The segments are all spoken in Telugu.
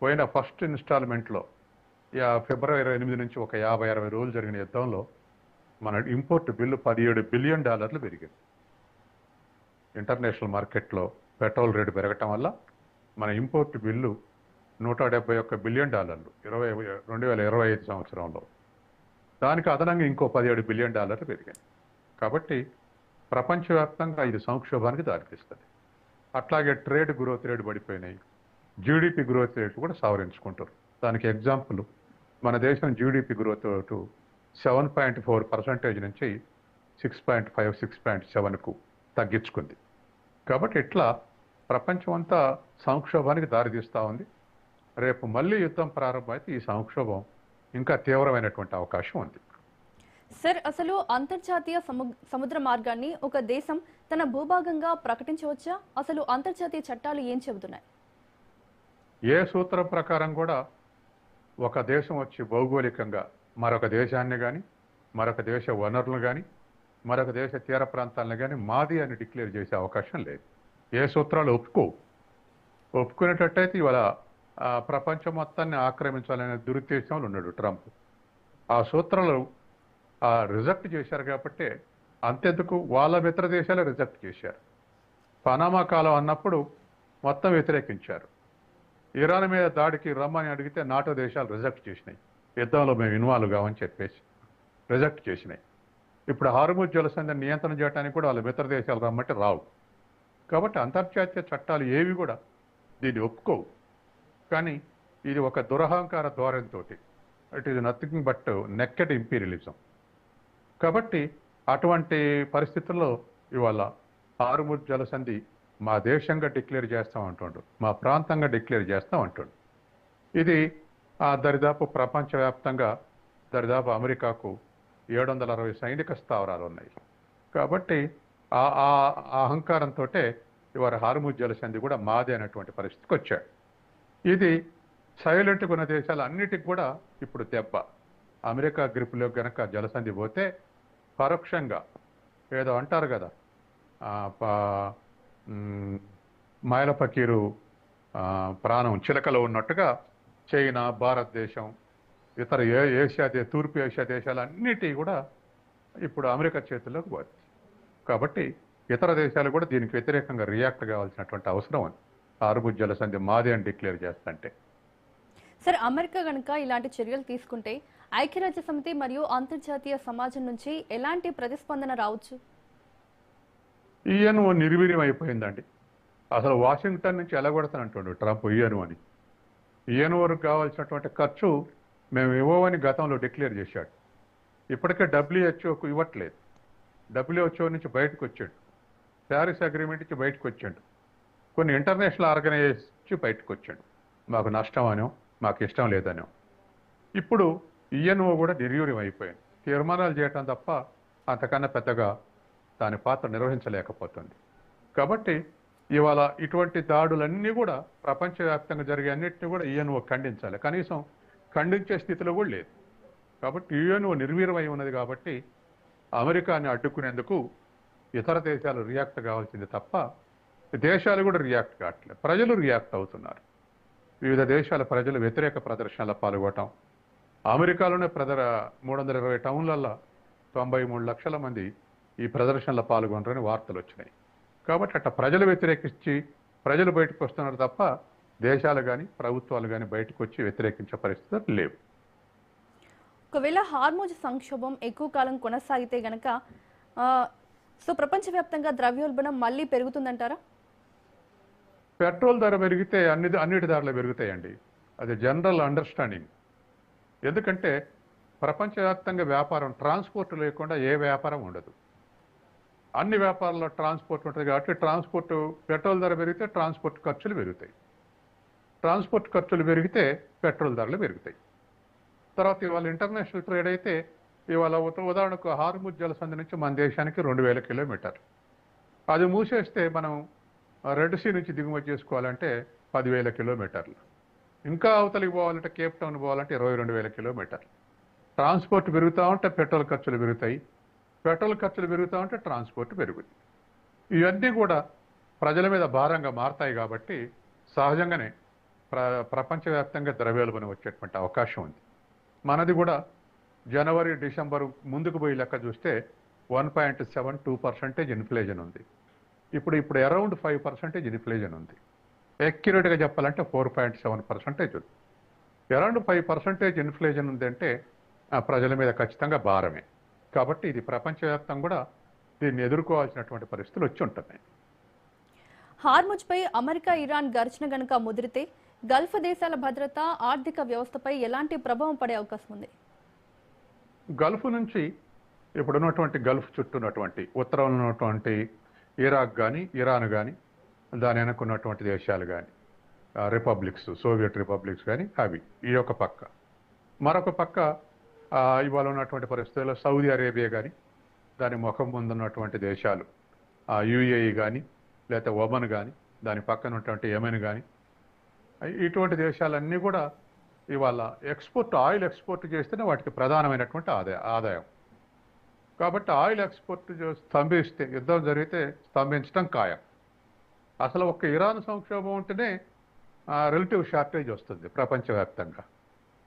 పోయిన ఫస్ట్ ఇన్స్టాల్మెంట్లో ఫిబ్రవరి 8 నుంచి ఒక 50-60 రోజులు జరిగిన యుద్ధంలో మన ఇంపోర్ట్ బిల్లు $17 బిలియన్ పెరిగింది. ఇంటర్నేషనల్ మార్కెట్లో పెట్రోల్ రేటు పెరగటం వల్ల మన ఇంపోర్ట్ బిల్లు $171 బిలియన్ 2025 సంవత్సరంలో. దానికి అదనంగా ఇంకో $17 బిలియన్ పెరిగింది. కాబట్టి ప్రపంచవ్యాప్తంగా ఇది సంక్షోభానికి దారితీస్తుంది. అట్లాగే ట్రేడ్ గ్రోత్ రేటు పడిపోయినాయి, జీడిపి గ్రోత్ రేట్లు కూడా సవరించుకుంటారు. దానికి ఎగ్జాంపుల్ మన దేశం జీడిపి గ్రోత్ రేటు 7.4% నుంచి 6.5, 6.7కు తగ్గించుకుంది. కాబట్టి ఇట్లా ప్రపంచం అంతా సంక్షోభానికి దారితీస్తూ ఉంది. రేపు మళ్ళీ యుద్ధం ప్రారంభమైతే ఈ సంక్షోభం ఇంకా తీవ్రమైనటువంటి అవకాశం ఉంది. సార్, అసలు అంతర్జాతీయ సముద్ర మార్గాన్ని ఒక దేశం తన భూభాగంగా ప్రకటించవచ్చా? అసలు అంతర్జాతీయ చట్టాలు ఏం చెబుతున్నాయి? ఏ సూత్రం ప్రకారం కూడా ఒక దేశం వచ్చి భౌగోళికంగా మరొక దేశాన్ని కానీ, మరొక దేశ వనరులను కానీ, మరొక దేశ తీర ప్రాంతాలను కానీ మాది అని డిక్లేర్ చేసే అవకాశం లేదు. ఏ సూత్రాలు ఒప్పుకునేటట్టయితే ఇవాళ ప్రపంచం మొత్తాన్ని ఆక్రమించాలనే దురుద్దేశంలో ఉన్నాడు ట్రంప్. ఆ సూత్రాలు రిజెక్ట్ చేశారు కాబట్టి అంతెందుకు వాళ్ళ మిత్ర దేశాలు రిజెక్ట్ చేశారు. పనామా కాలం అన్నప్పుడు మొత్తం వ్యతిరేకించారు. ఇరాన్ మీద దాడికి రమ్మని అడిగితే నాటో దేశాలు రిజెక్ట్ చేసినాయి. యుద్ధంలో మేము ఇన్వాల్వ్ కావని చెప్పేసి రిజెక్ట్ చేసినాయి. ఇప్పుడు హార్ముజ్ జలసంధిని నియంత్రణ చేయడానికి కూడా వాళ్ళ మిత్ర దేశాలు రమ్మంటే రావు. కాబట్టి అంతర్జాతీయ చట్టాలు ఏవి కూడా దీన్ని ఒప్పుకోవు. కానీ ఇది ఒక దురహంకార ధోరణితో, it is nothing but naked imperialism. కాబట్టి అటువంటి పరిస్థితుల్లో ఇవాళ హార్ముజ్ జలసంధి మా దేశంగా డిక్లేర్ చేస్తామంటుండు, మా ప్రాంతంగా డిక్లేర్ చేస్తామంటుండు. ఇది దరిదాపు ప్రపంచవ్యాప్తంగా దరిదాపు అమెరికాకు 760 సైనిక స్థావరాలు ఉన్నాయి. కాబట్టి ఆ అహంకారంతో ఇవాళ హార్ముజ్ జలసంధి కూడా మాదే అనేటువంటి పరిస్థితికి వచ్చాడు. ఇది సైలెంట్గా ఉన్న దేశాలు అన్నిటికి కూడా ఇప్పుడు దెబ్బ. అమెరికా గ్రిప్లో కనుక జలసంధి పోతే పరోక్షంగా ఏదో అంటారు కదా, మాయల ఫకీరు ప్రాణం చిలకలో ఉన్నట్టుగా చైనా, భారతదేశం, ఇతర తూర్పు ఏషియా దేశాలన్నిటి కూడా ఇప్పుడు అమెరికా చేతుల్లోకి పోతుంది. కాబట్టి ఇతర దేశాలు కూడా దీనికి వ్యతిరేకంగా రియాక్ట్ కావాల్సినటువంటి అవసరం ఉంది. హార్ముజ్ జలసంధి మాదే అని డిక్లేర్ చేస్తుంటే. సార్, అమెరికా కనుక ఇలాంటి చర్యలు తీసుకుంటే ఐక్యరాజ్య సమితి మరియు అంతర్జాతీయ సమాజం నుంచి ఎలాంటి ప్రతిస్పందన రావచ్చు? ఈఎన్ఓ నిర్వీర్యం అయిపోయిందండి. అసలు వాషింగ్టన్ నుంచి ఎలగొడతానంటుండు ట్రంప్ ఈఎన్ఓ అని. ఈఎన్ఓకి కావాల్సినటువంటి ఖర్చు మేము ఇవ్వమని గతంలో డిక్లేర్ చేశాడు. ఇప్పటికే డబ్ల్యూహెచ్ఓకు ఇవ్వట్లేదు. డబ్ల్యూహెచ్ఓ నుంచి బయటకు వచ్చాడు, ప్యారిస్ అగ్రిమెంట్ నుంచి బయటకు వచ్చాడు, కొన్ని ఇంటర్నేషనల్ ఆర్గనైజేషన్ నుంచి బయటకు వచ్చాడు. మాకు నష్టం అనో, మాకు ఇష్టం లేదనో. ఇప్పుడు ఈఎన్ఓ కూడా నిర్వీర్యం అయిపోయింది. తీర్మానాలు చేయటం తప్ప అంతకన్నా పెద్దగా దాని పాత్ర నిర్వహించలేకపోతుంది. కాబట్టి ఇవాళ ఇటువంటి దాడులన్నీ కూడా ప్రపంచవ్యాప్తంగా జరిగే అన్నింటినీ కూడా ఈఎన్ఓ ఖండించాలి. కనీసం ఖండించే స్థితిలో కూడా లేదు. కాబట్టి ఈఎన్ఓ నిర్వీర్యమై ఉన్నది. కాబట్టి అమెరికాని అడ్డుకునేందుకు ఇతర దేశాలు రియాక్ట్ కావాల్సింది తప్ప దేశాలు కూడా రియాక్ట్ కావట్లేదు. ప్రజలు రియాక్ట్ అవుతున్నారు. వివిధ దేశాల ప్రజలు వ్యతిరేక ప్రదర్శనలో పాల్గొనటం. అమెరికాలోనే 320 టౌన్లలో 93 లక్షల మంది ఈ ప్రదర్శనలో పాల్గొనరని వార్తలు వచ్చినాయి. కాబట్టి అట్లా ప్రజలు వ్యతిరేకించి ప్రజలు బయటకు వస్తున్నారు తప్ప దేశాలు కానీ ప్రభుత్వాలు కానీ బయటకు వచ్చి వ్యతిరేకించే పరిస్థితులు లేవు. ఒకవేళ హార్ముజ్ సంక్షోభం ఎక్కువ కాలం కొనసాగితే గనక ప్రపంచవ్యాప్తంగా ద్రవ్యోల్బణం మళ్ళీ పెరుగుతుందంటారా? పెట్రోల్ ధర పెరిగితే అన్నిటి ధరలు పెరుగుతాయండి. అది జనరల్ అండర్స్టాండింగ్. ఎందుకంటే ప్రపంచవ్యాప్తంగా వ్యాపారం, ట్రాన్స్పోర్ట్ లేకుండా ఏ వ్యాపారం ఉండదు. అన్ని వ్యాపారాల్లో ట్రాన్స్పోర్ట్ ఉంటుంది. కాబట్టి పెట్రోల్ ధర పెరిగితే ట్రాన్స్పోర్ట్ ఖర్చులు పెరుగుతాయి. ట్రాన్స్పోర్ట్ ఖర్చులు పెరిగితే పెట్రోల్ ధరలు పెరుగుతాయి. తర్వాత ఇవాళ ఇంటర్నేషనల్ ట్రేడ్ అయితే ఇవాళ ఉదాహరణకు హార్ముజ్ జలసంధి నుంచి మన దేశానికి 2000 కిలోమీటర్లు. అది మూసేస్తే మనం రెడ్ సీ నుంచి దిగుమతి చేసుకోవాలంటే 10,000 కిలోమీటర్లు. ఇంకా అవతలికి పోవాలంటే కేప్ టౌన్ పోవాలంటే 22,000 కిలోమీటర్లు. ట్రాన్స్పోర్ట్ పెరుగుతూ ఉంటే పెట్రోల్ ఖర్చులు పెరుగుతాయి. పెట్రోల్ ఖర్చులు పెరుగుతూ ఉంటే ట్రాన్స్పోర్ట్ పెరుగుతుంది. ఇవన్నీ కూడా ప్రజల మీద భారంగా మారతాయి. కాబట్టి సహజంగానే ప్రపంచవ్యాప్తంగా ద్రవ్యోల్బణం వచ్చేటువంటి అవకాశం ఉంది. మనది కూడా జనవరి డిసెంబర్ ముందుకు పోయి లెక్క చూస్తే 1.72% ఇన్ఫ్లేషన్ ఉంది. ఇప్పుడు అరౌండ్ 5% ఇన్ఫ్లేషన్ ఉంది. యాక్యురేట్గా చెప్పాలంటే 4.7% ఉంది. అరౌండ్ 5% ఇన్ఫ్లేషన్ ఉందంటే ప్రజల మీద ఖచ్చితంగా భారమే. కాబట్టి ఇది ప్రపంచవ్యాప్తంగా కూడా దీన్ని ఎదుర్కోవాల్సినటువంటి పరిస్థితులు వచ్చి ఉంటున్నాయి. హార్ముజ్పై అమెరికా ఇరాన్ ఘర్షణ గనుక ముదిరితే గల్ఫ్ దేశాల భద్రత ఆర్థిక వ్యవస్థపై ఎలాంటి ప్రభావం పడే అవకాశం ఉంది? గల్ఫ్ నుంచి ఇప్పుడున్నటువంటి గల్ఫ్ చుట్టూ ఉన్నటువంటి ఉత్తరంలో ఉన్నటువంటి ఇరాక్ కానీ ఇరాన్ కానీ దాని వెనుకున్నటువంటి దేశాలు కానీ రిపబ్లిక్స్ సోవియట్ రిపబ్లిక్స్ కానీ అవి ఈ యొక్క పక్క. మరొక పక్క ఇవాళ ఉన్నటువంటి పరిస్థితుల్లో సౌదీ అరేబియా కానీ దాని ముఖం ముందున్నటువంటి దేశాలు యుఏఈ కానీ లేకపోతే ఒమన్ కానీ దాని పక్కన ఉన్నటువంటి యెమెన్ కానీ ఇటువంటి దేశాలన్నీ కూడా ఇవాళ ఆయిల్ ఎక్స్పోర్ట్ చేస్తేనే వాటికి ప్రధానమైనటువంటి ఆదాయం. కాబట్టి ఆయిల్ ఎక్స్పోర్ట్ స్తంభిస్తే యుద్ధం జరిగితే స్తంభించడం ఖాయం. అసలు ఒక్క ఇరాన్ సంక్షోభం ఉంటేనే రిలేటివ్ షార్టేజ్ వస్తుంది ప్రపంచవ్యాప్తంగా.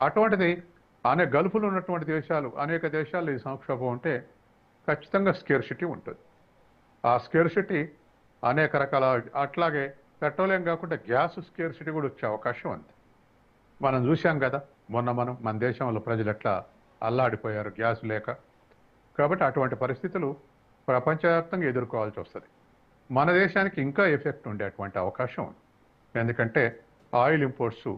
అటువంటిది గల్ఫ్లో ఉన్నటువంటి అనేక దేశాలు ఈ సంక్షోభం ఉంటే ఖచ్చితంగా స్కేర్సిటీ ఉంటుంది. ఆ స్కేర్సిటీ అనేక రకాల, అట్లాగే పెట్రోలియం కాకుండా గ్యాస్ స్కేర్సిటీ కూడా వచ్చే అవకాశం ఉంది. మనం చూసాం కదా మన దేశంలో ప్రజలు ఎట్లా అల్లాడిపోయారు గ్యాస్ లేక. కాబట్టి అటువంటి పరిస్థితులు ప్రపంచవ్యాప్తంగా ఎదుర్కోవాల్సి వస్తుంది. మన దేశానికి ఇంకా ఎఫెక్ట్ ఉండేటువంటి అవకాశం ఉంది. ఎందుకంటే ఆయిల్ ఇంపోర్ట్స్